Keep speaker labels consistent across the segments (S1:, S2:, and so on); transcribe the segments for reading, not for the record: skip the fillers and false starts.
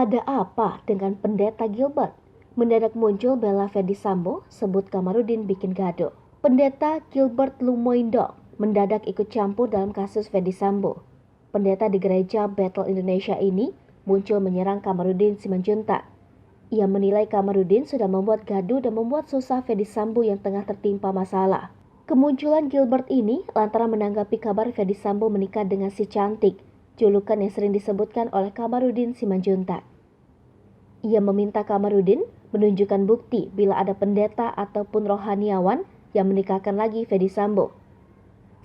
S1: Ada apa dengan pendeta Gilbert? Mendadak muncul bela Ferdisambo, sebut Kamarudin bikin gaduh. Pendeta Gilbert Lumoindong mendadak ikut campur dalam kasus Ferdisambo. Pendeta di gereja Bethel Indonesia ini muncul menyerang Kamarudin Simanjuntak. Ia menilai Kamarudin sudah membuat gaduh dan membuat susah Ferdisambo yang tengah tertimpa masalah. Kemunculan Gilbert ini lantaran menanggapi kabar Ferdisambo menikah dengan si cantik, julukan yang sering disebutkan oleh Kamarudin Simanjuntak. Ia meminta Kamarudin menunjukkan bukti bila ada pendeta ataupun rohaniawan yang menikahkan lagi Ferdisambo.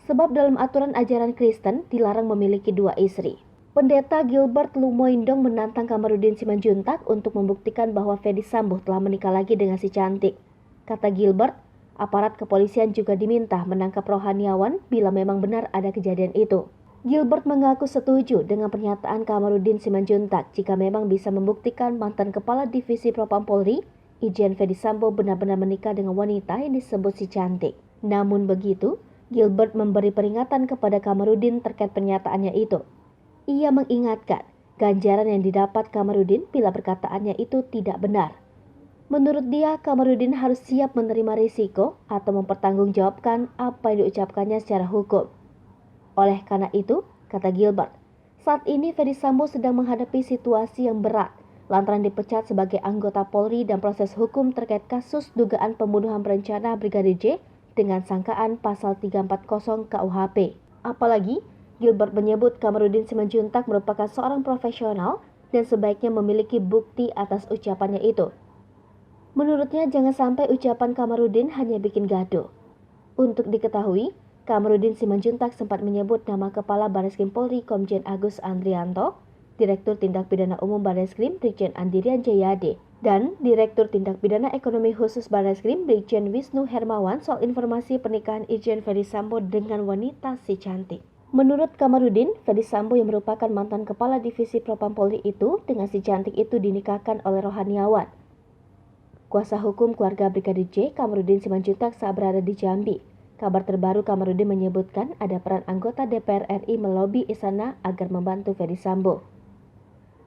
S1: Sebab dalam aturan ajaran Kristen dilarang memiliki dua istri. Pendeta Gilbert Lumoindong menantang Kamarudin Simanjuntak untuk membuktikan bahwa Ferdisambo telah menikah lagi dengan si cantik. Kata Gilbert, aparat kepolisian juga diminta menangkap rohaniawan bila memang benar ada kejadian itu. Gilbert mengaku setuju dengan pernyataan Kamarudin Simanjuntak jika memang bisa membuktikan mantan Kepala Divisi Propam Polri, Irjen Ferdisambo benar-benar menikah dengan wanita yang disebut si cantik. Namun begitu, Gilbert memberi peringatan kepada Kamarudin terkait pernyataannya itu. Ia mengingatkan ganjaran yang didapat Kamarudin bila perkataannya itu tidak benar. Menurut dia, Kamarudin harus siap menerima risiko atau mempertanggungjawabkan apa yang diucapkannya secara hukum. Oleh karena itu, kata Gilbert, saat ini Ferdisambo sedang menghadapi situasi yang berat lantaran dipecat sebagai anggota Polri dan proses hukum terkait kasus dugaan pembunuhan berencana Brigadir J dengan sangkaan pasal 340 KUHP. Apalagi, Gilbert menyebut Kamarudin Simanjuntak merupakan seorang profesional dan sebaiknya memiliki bukti atas ucapannya itu. Menurutnya jangan sampai ucapan Kamarudin hanya bikin gaduh. Untuk diketahui, Kamarudin Simanjuntak sempat menyebut nama Kepala Bareskrim Polri Komjen Agus Andrianto, Direktur Tindak Pidana Umum Bareskrim Brigjen Andirian Jayade, dan Direktur Tindak Pidana Ekonomi Khusus Bareskrim Brigjen Wisnu Hermawan soal informasi pernikahan Irjen Ferdisambo dengan wanita si cantik. Menurut Kamarudin, Ferdisambo yang merupakan mantan Kepala Divisi Propam Polri itu dengan si cantik itu dinikahkan oleh rohaniawan. Kuasa hukum keluarga Brigadir J, Kamarudin Simanjuntak saat berada di Jambi. Kabar terbaru Kamarudin menyebutkan ada peran anggota DPR RI melobi istana agar membantu Ferdisambo.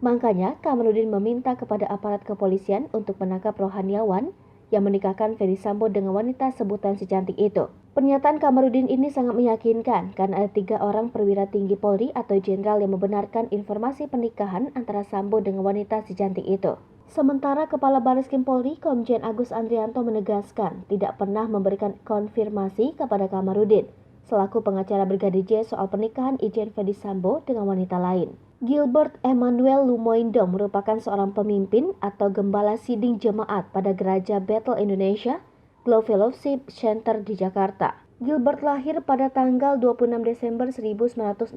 S1: Makanya Kamarudin meminta kepada aparat kepolisian untuk menangkap rohaniawan yang menikahkan Ferdisambo dengan wanita sebutan si cantik itu. Pernyataan Kamarudin ini sangat meyakinkan karena ada 3 orang perwira tinggi Polri atau jenderal yang membenarkan informasi pernikahan antara Sambo dengan wanita si cantik itu. Sementara Kepala Bareskrim Polri Komjen Agus Andrianto menegaskan tidak pernah memberikan konfirmasi kepada Kamarudin selaku pengacara Brigadir J soal pernikahan Irjen Ferdisambo dengan wanita lain. Gilbert Emmanuel Lumoindong merupakan seorang pemimpin atau gembala siding jemaat pada gereja Bethel Indonesia, Glow Fellowship Center di Jakarta. Gilbert lahir pada tanggal 26 Desember 1966.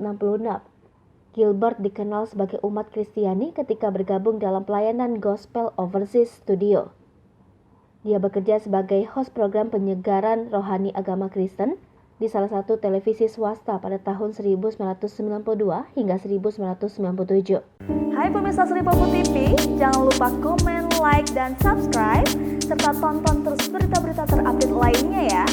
S1: Gilbert dikenal sebagai umat Kristiani ketika bergabung dalam pelayanan Gospel Overseas Studio. Dia bekerja sebagai host program penyegaran rohani agama Kristen di salah satu televisi swasta pada tahun 1992 hingga 1997.
S2: Hai pemirsa Sri Popo TV, jangan lupa komen, like, dan subscribe, serta tonton terus berita-berita terupdate lainnya ya.